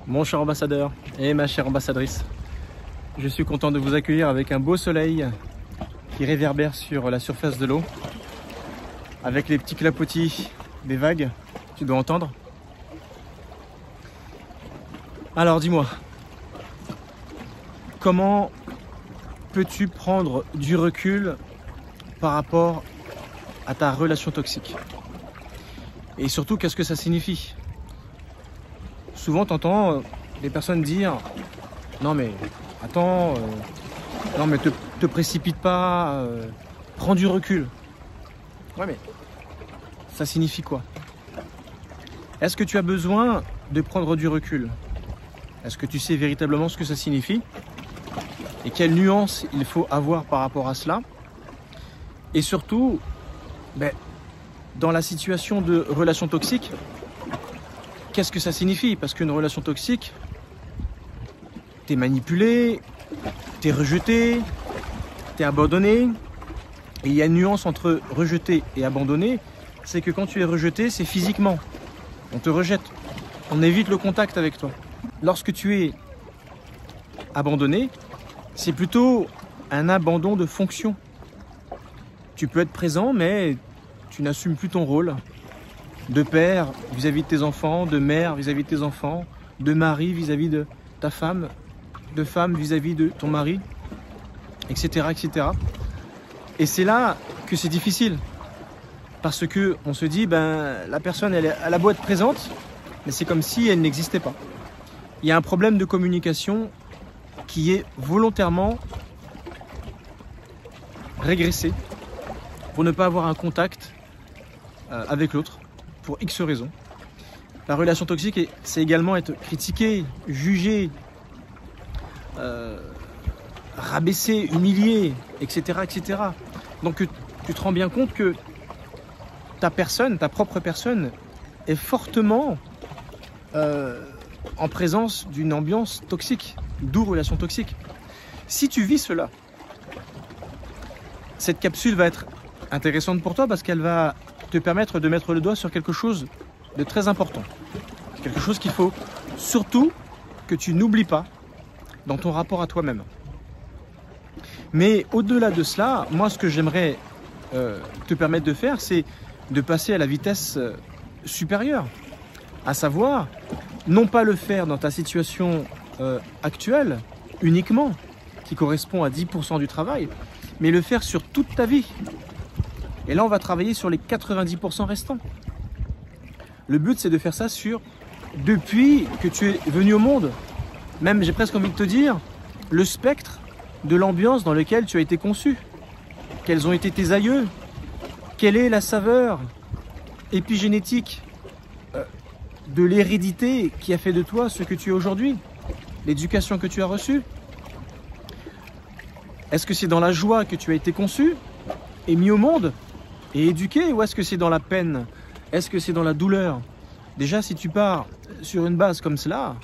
Mon cher ambassadeur et ma chère ambassadrice, je suis content de vous accueillir avec un beau soleil qui réverbère sur la surface de l'eau, avec les petits clapotis des vagues, tu dois entendre. Alors dis-moi, comment peux-tu prendre du recul par rapport à ta relation toxique? Et surtout, qu'est-ce que ça signifie? Souvent, tu entends des personnes dire « Non mais, attends, non mais te précipite pas, prends du recul. » Ouais mais, ça signifie quoi? Est-ce que tu as besoin de prendre du recul? Est-ce que tu sais véritablement ce que ça signifie? Et quelle nuance il faut avoir par rapport à cela? Et surtout, dans la situation de relation toxique, qu'est-ce que ça signifie? Parce qu'une relation toxique, t'es manipulé, t'es rejeté, t'es abandonné. Et il y a une nuance entre rejeté et abandonné, c'est que quand tu es rejeté, c'est physiquement. On te rejette, on évite le contact avec toi. Lorsque tu es abandonné, c'est plutôt un abandon de fonction. Tu peux être présent, mais tu n'assumes plus ton rôle de père vis-à-vis de tes enfants, de mère vis-à-vis de tes enfants, de mari vis-à-vis de ta femme, de femme vis-à-vis de ton mari, etc., etc. Et c'est là que c'est difficile, parce que on se dit, la personne, elle a beau être présente, mais c'est comme si elle n'existait pas. Il y a un problème de communication qui est volontairement régressé pour ne pas avoir un contact avec l'autre, pour X raisons. La relation toxique, c'est également être critiqué, jugé, rabaissé, humilié, etc., etc. Donc tu te rends bien compte que ta personne, ta propre personne, est fortement en présence d'une ambiance toxique, d'où relation toxique. Si tu vis cela, cette capsule va être intéressante pour toi parce qu'elle va te permettre de mettre le doigt sur quelque chose de très important. Quelque chose qu'il faut surtout que tu n'oublies pas dans ton rapport à toi-même. Mais au-delà de cela, moi ce que j'aimerais te permettre de faire, c'est de passer à la vitesse supérieure. À savoir, non pas le faire dans ta situation actuelle uniquement, qui correspond à 10% du travail, mais le faire sur toute ta vie. Et là, on va travailler sur les 90% restants. Le but, c'est de faire ça depuis que tu es venu au monde. Même, j'ai presque envie de te dire, le spectre de l'ambiance dans laquelle tu as été conçu. Quels ont été tes aïeux? Quelle est la saveur épigénétique de l'hérédité qui a fait de toi ce que tu es aujourd'hui? L'éducation que tu as reçue? Est-ce que c'est dans la joie que tu as été conçu et mis au monde et éduqué, ou est-ce que c'est dans la peine? Est-ce que c'est dans la douleur? Déjà, si tu pars sur une base comme cela,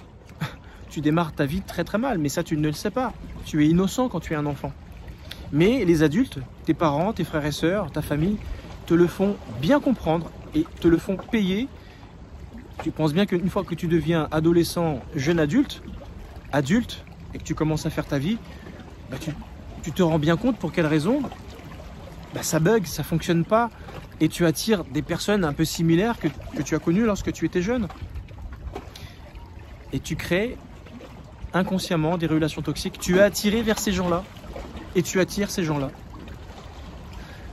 tu démarres ta vie très très mal, mais ça tu ne le sais pas. Tu es innocent quand tu es un enfant. Mais les adultes, tes parents, tes frères et sœurs, ta famille, te le font bien comprendre et te le font payer. Tu penses bien qu'une fois que tu deviens adolescent, jeune adulte, et que tu commences à faire ta vie, tu te rends bien compte pour quelle raison ça bug, ça fonctionne pas, et tu attires des personnes un peu similaires que tu as connues lorsque tu étais jeune. Et tu crées inconsciemment des relations toxiques. Tu es attiré vers ces gens-là, et tu attires ces gens-là.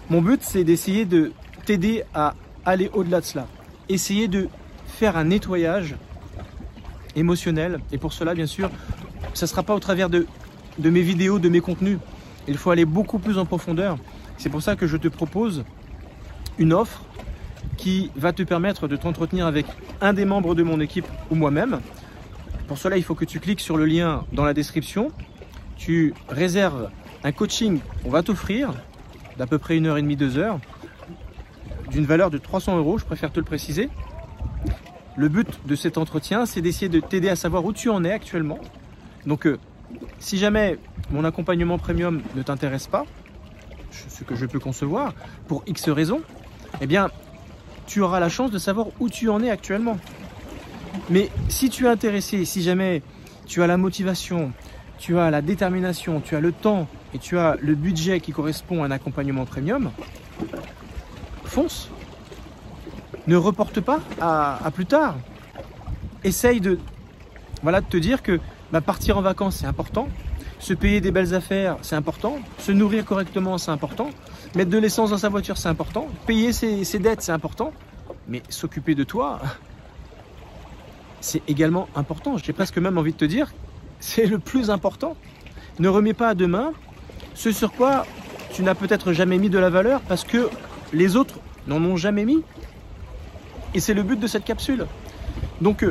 Mon but, c'est d'essayer de t'aider à aller au-delà de cela. Essayer de faire un nettoyage émotionnel. Et pour cela, bien sûr, ça ne sera pas au travers de mes vidéos, de mes contenus. Il faut aller beaucoup plus en profondeur. C'est pour ça que je te propose une offre qui va te permettre de t'entretenir avec un des membres de mon équipe ou moi-même. Pour cela, il faut que tu cliques sur le lien dans la description. Tu réserves un coaching qu'on va t'offrir d'à peu près 1h30, 2 heures, d'une valeur de 300 €, je préfère te le préciser. Le but de cet entretien, c'est d'essayer de t'aider à savoir où tu en es actuellement. Donc, si jamais mon accompagnement premium ne t'intéresse pas, ce que je peux concevoir, pour X raisons, eh bien, tu auras la chance de savoir où tu en es actuellement. Mais si tu es intéressé, si jamais tu as la motivation, tu as la détermination, tu as le temps et tu as le budget qui correspond à un accompagnement premium, fonce. Ne reporte pas à plus tard. Essaye de te dire que partir en vacances, c'est important. Se payer des belles affaires, c'est important. Se nourrir correctement, c'est important. Mettre de l'essence dans sa voiture, c'est important. Payer ses dettes, c'est important. Mais s'occuper de toi, c'est également important. J'ai presque même envie de te dire, c'est le plus important. Ne remets pas à demain ce sur quoi tu n'as peut-être jamais mis de la valeur parce que les autres n'en ont jamais mis. Et c'est le but de cette capsule. Donc,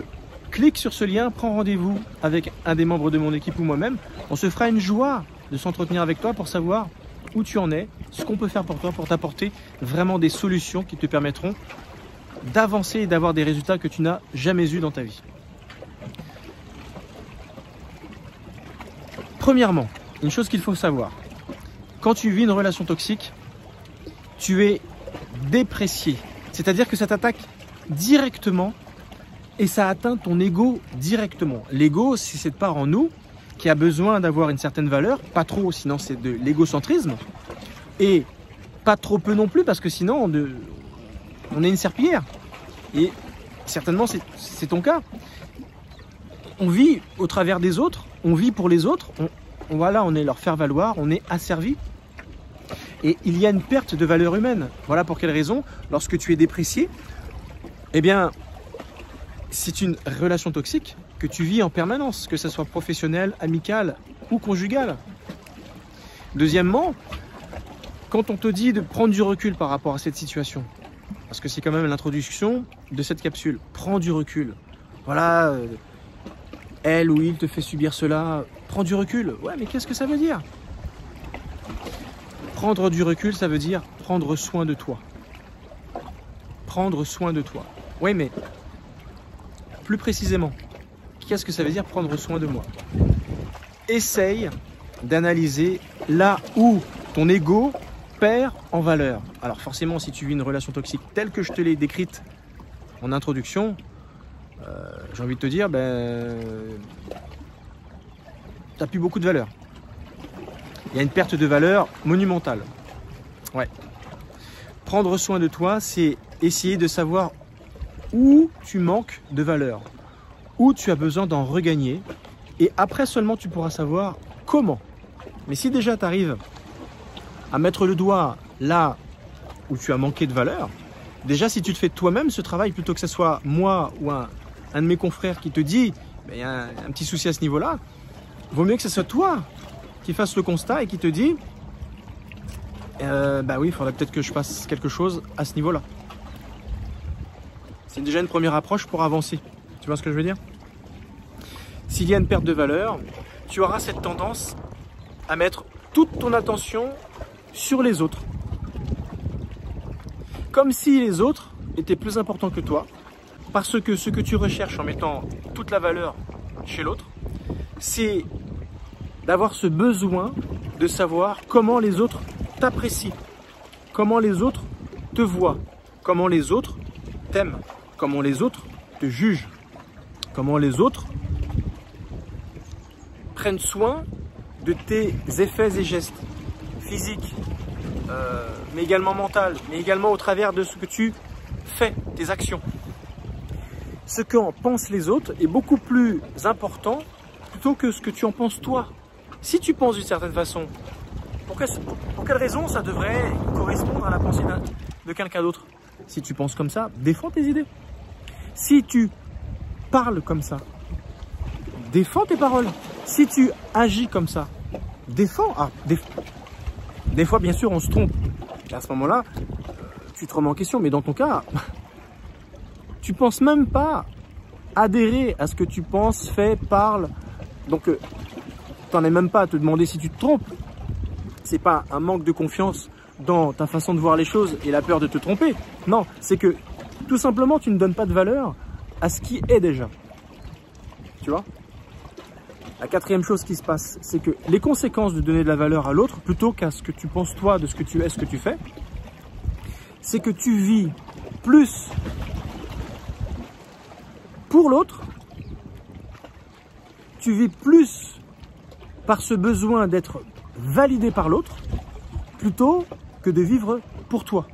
clique sur ce lien, prends rendez-vous avec un des membres de mon équipe ou moi-même. On se fera une joie de s'entretenir avec toi pour savoir où tu en es, ce qu'on peut faire pour toi, pour t'apporter vraiment des solutions qui te permettront d'avancer et d'avoir des résultats que tu n'as jamais eus dans ta vie. Premièrement, une chose qu'il faut savoir, quand tu vis une relation toxique, tu es déprécié. C'est-à-dire que ça t'attaque directement et ça atteint ton ego directement. L'ego, c'est cette part en nous qui a besoin d'avoir une certaine valeur, pas trop, sinon c'est de l'égocentrisme, et pas trop peu non plus, parce que sinon on est une serpillière. Et certainement c'est ton cas. On vit au travers des autres, on vit pour les autres, on est leur faire-valoir, on est asservi. Et il y a une perte de valeur humaine. Voilà pour quelle raison, lorsque tu es déprécié, eh bien, c'est une relation toxique que tu vis en permanence, que ce soit professionnelle, amicale ou conjugale. Deuxièmement, quand on te dit de prendre du recul par rapport à cette situation, parce que c'est quand même l'introduction de cette capsule, prends du recul. Voilà, elle ou il te fait subir cela, prends du recul. Ouais, mais qu'est-ce que ça veut dire ? Prendre du recul, ça veut dire prendre soin de toi. Prendre soin de toi. Oui, mais plus précisément, qu'est-ce que ça veut dire prendre soin de moi? Essaye d'analyser là où ton ego perd en valeur. Alors forcément, si tu vis une relation toxique telle que je te l'ai décrite en introduction, j'ai envie de te dire, t'as plus beaucoup de valeur. Il y a une perte de valeur monumentale. Ouais. Prendre soin de toi, c'est essayer de savoir où tu manques de valeur, où tu as besoin d'en regagner. Et après seulement, tu pourras savoir comment. Mais si déjà tu arrives à mettre le doigt là où tu as manqué de valeur, déjà si tu te fais toi-même ce travail, plutôt que ce soit moi ou un de mes confrères qui te dit il y a un petit souci à ce niveau-là, vaut mieux que ce soit toi qui fasse le constat et qui te dit oui, il faudrait peut-être que je fasse quelque chose à ce niveau-là. C'est déjà une première approche pour avancer. Tu vois ce que je veux dire? S'il y a une perte de valeur, tu auras cette tendance à mettre toute ton attention sur les autres. Comme si les autres étaient plus importants que toi, parce que ce que tu recherches en mettant toute la valeur chez l'autre, c'est d'avoir ce besoin de savoir comment les autres t'apprécient, comment les autres te voient, comment les autres t'aiment, comment les autres te jugent, comment les autres prennent soin de tes effets et gestes physiques, mais également mentaux, mais également au travers de ce que tu fais, tes actions. Ce qu'en pensent les autres est beaucoup plus important plutôt que ce que tu en penses toi. Si tu penses d'une certaine façon, pour quelle raison ça devrait correspondre à la pensée de quelqu'un d'autre? Si tu penses comme ça, défends tes idées. Si tu parles comme ça, défends tes paroles. Si tu agis comme ça, défends. Des fois, bien sûr, on se trompe. Et à ce moment-là, tu te remets en question. Mais dans ton cas, tu ne penses même pas adhérer à ce que tu penses, fais, parles. Donc, tu n'en es même pas à te demander si tu te trompes. Ce n'est pas un manque de confiance dans ta façon de voir les choses et la peur de te tromper. Non, c'est que tout simplement, tu ne donnes pas de valeur à ce qui est déjà. Tu vois? La quatrième chose qui se passe, c'est que les conséquences de donner de la valeur à l'autre, plutôt qu'à ce que tu penses toi de ce que tu es, ce que tu fais, c'est que tu vis plus pour l'autre tu vis plus par ce besoin d'être validé par l'autre, plutôt que de vivre pour toi.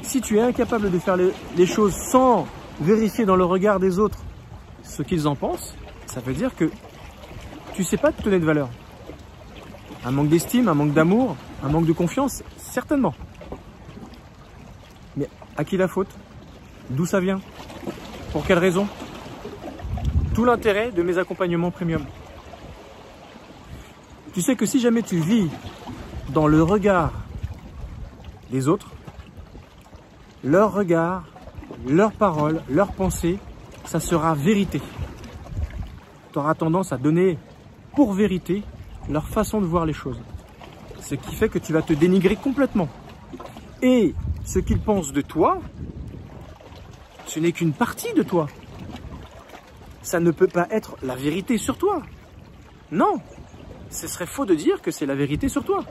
Si tu es incapable de faire les choses sans vérifier dans le regard des autres ce qu'ils en pensent, ça veut dire que tu ne sais pas te donner de valeur. Un manque d'estime, un manque d'amour, un manque de confiance, certainement. Mais à qui la faute? D'où ça vient? Pour quelle raison? Tout l'intérêt de mes accompagnements premium. Tu sais que si jamais tu vis dans le regard des autres, leur regard, leurs paroles, leurs pensées, ça sera vérité. Tu auras tendance à donner pour vérité leur façon de voir les choses. Ce qui fait que tu vas te dénigrer complètement. Et ce qu'ils pensent de toi, ce n'est qu'une partie de toi. Ça ne peut pas être la vérité sur toi. Non, ce serait faux de dire que c'est la vérité sur toi.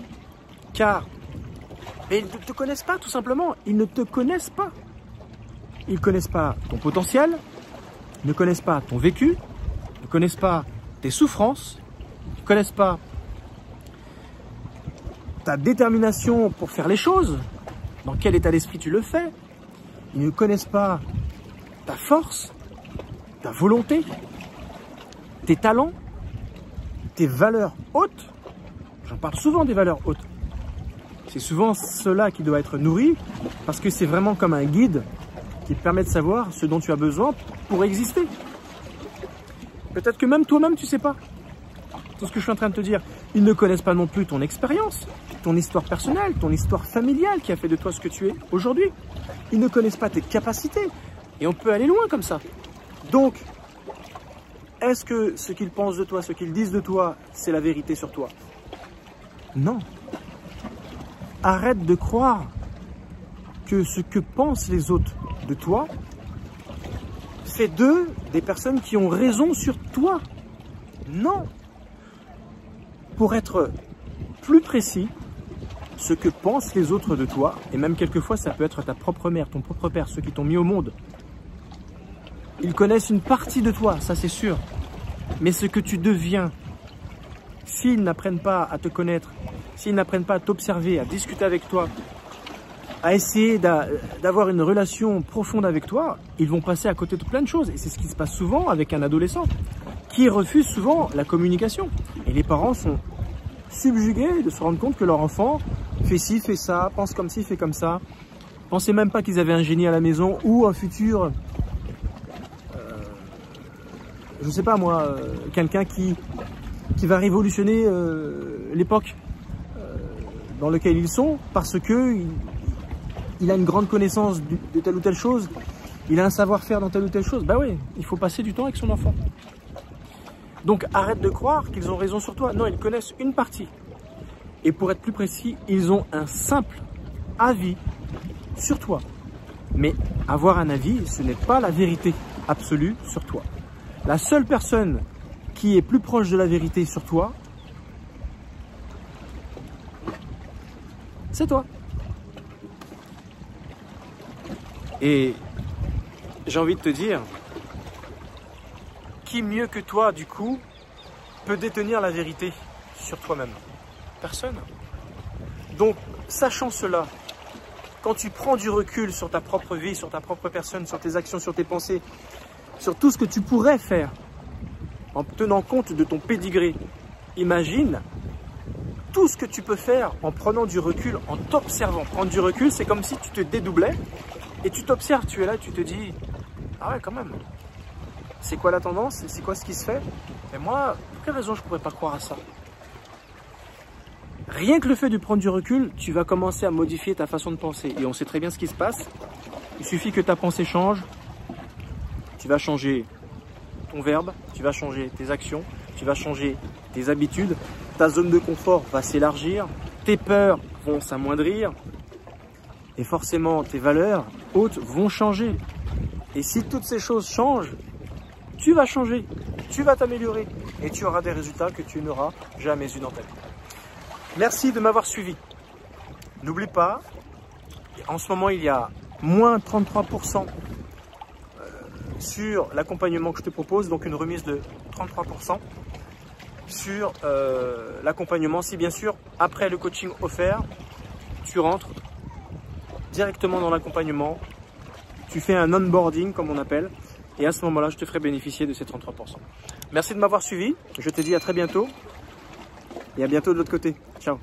Car ils ne te connaissent pas, tout simplement. Ils ne te connaissent pas. Ils ne connaissent pas ton potentiel, ne connaissent pas ton vécu, ne connaissent pas tes souffrances, ne connaissent pas ta détermination pour faire les choses, dans quel état d'esprit tu le fais. Ils ne connaissent pas ta force, ta volonté, tes talents, tes valeurs hautes. J'en parle souvent des valeurs hautes. C'est souvent cela qui doit être nourri, parce que c'est vraiment comme un guide qui te permet de savoir ce dont tu as besoin pour exister. Peut-être que même toi-même, tu ne sais pas. Tout ce que je suis en train de te dire. Ils ne connaissent pas non plus ton expérience, ton histoire personnelle, ton histoire familiale qui a fait de toi ce que tu es aujourd'hui. Ils ne connaissent pas tes capacités. Et on peut aller loin comme ça. Donc, est-ce que ce qu'ils pensent de toi, ce qu'ils disent de toi, c'est la vérité sur toi? Non. Arrête de croire que ce que pensent les autres de toi fait d'eux des personnes qui ont raison sur toi. Non. Pour être plus précis, ce que pensent les autres de toi, et même quelquefois ça peut être ta propre mère, ton propre père, ceux qui t'ont mis au monde, ils connaissent une partie de toi, ça c'est sûr. Mais ce que tu deviens, s'ils n'apprennent pas à te connaître, s'ils n'apprennent pas à t'observer, à discuter avec toi, à essayer d'avoir une relation profonde avec toi, ils vont passer à côté de plein de choses. Et c'est ce qui se passe souvent avec un adolescent, qui refuse souvent la communication. Et les parents sont subjugués de se rendre compte que leur enfant fait ci, fait ça, pense comme ci, fait comme ça. Pensaient même pas qu'ils avaient un génie à la maison ou un futur, je sais pas moi, quelqu'un qui va révolutionner l'époque dans laquelle ils sont, parce que il a une grande connaissance de telle ou telle chose, il a un savoir-faire dans telle ou telle chose. Ben oui, il faut passer du temps avec son enfant. Donc arrête de croire qu'ils ont raison sur toi. Non, ils connaissent une partie. Et pour être plus précis, ils ont un simple avis sur toi. Mais avoir un avis, ce n'est pas la vérité absolue sur toi. La seule personne qui est plus proche de la vérité sur toi, c'est toi. Et j'ai envie de te dire, qui mieux que toi, du coup, peut détenir la vérité sur toi-même? Personne. Donc, sachant cela, quand tu prends du recul sur ta propre vie, sur ta propre personne, sur tes actions, sur tes pensées, sur tout ce que tu pourrais faire, en tenant compte de ton pédigré, imagine tout ce que tu peux faire en prenant du recul, en t'observant. Prendre du recul, c'est comme si tu te dédoublais et tu t'observes, tu es là, tu te dis « Ah ouais, quand même, c'est quoi la tendance? C'est quoi ce qui se fait? Et moi, pour quelle raison je ne pourrais pas croire à ça ?» Rien que le fait de prendre du recul, tu vas commencer à modifier ta façon de penser. Et on sait très bien ce qui se passe. Il suffit que ta pensée change. Tu vas changer ton verbe, tu vas changer tes actions, tu vas changer tes habitudes. Ta zone de confort va s'élargir. Tes peurs vont s'amoindrir. Et forcément, tes valeurs hautes vont changer. Et si toutes ces choses changent, tu vas changer, tu vas t'améliorer. Et tu auras des résultats que tu n'auras jamais eu dans ta vie. Merci de m'avoir suivi. N'oublie pas, en ce moment, il y a moins 33% sur l'accompagnement que je te propose, donc une remise de 33% sur l'accompagnement. Si bien sûr, après le coaching offert, tu rentres directement dans l'accompagnement, tu fais un onboarding comme on appelle, et à ce moment-là, je te ferai bénéficier de ces 33%. Merci de m'avoir suivi, je te dis à très bientôt, et à bientôt de l'autre côté. Ciao.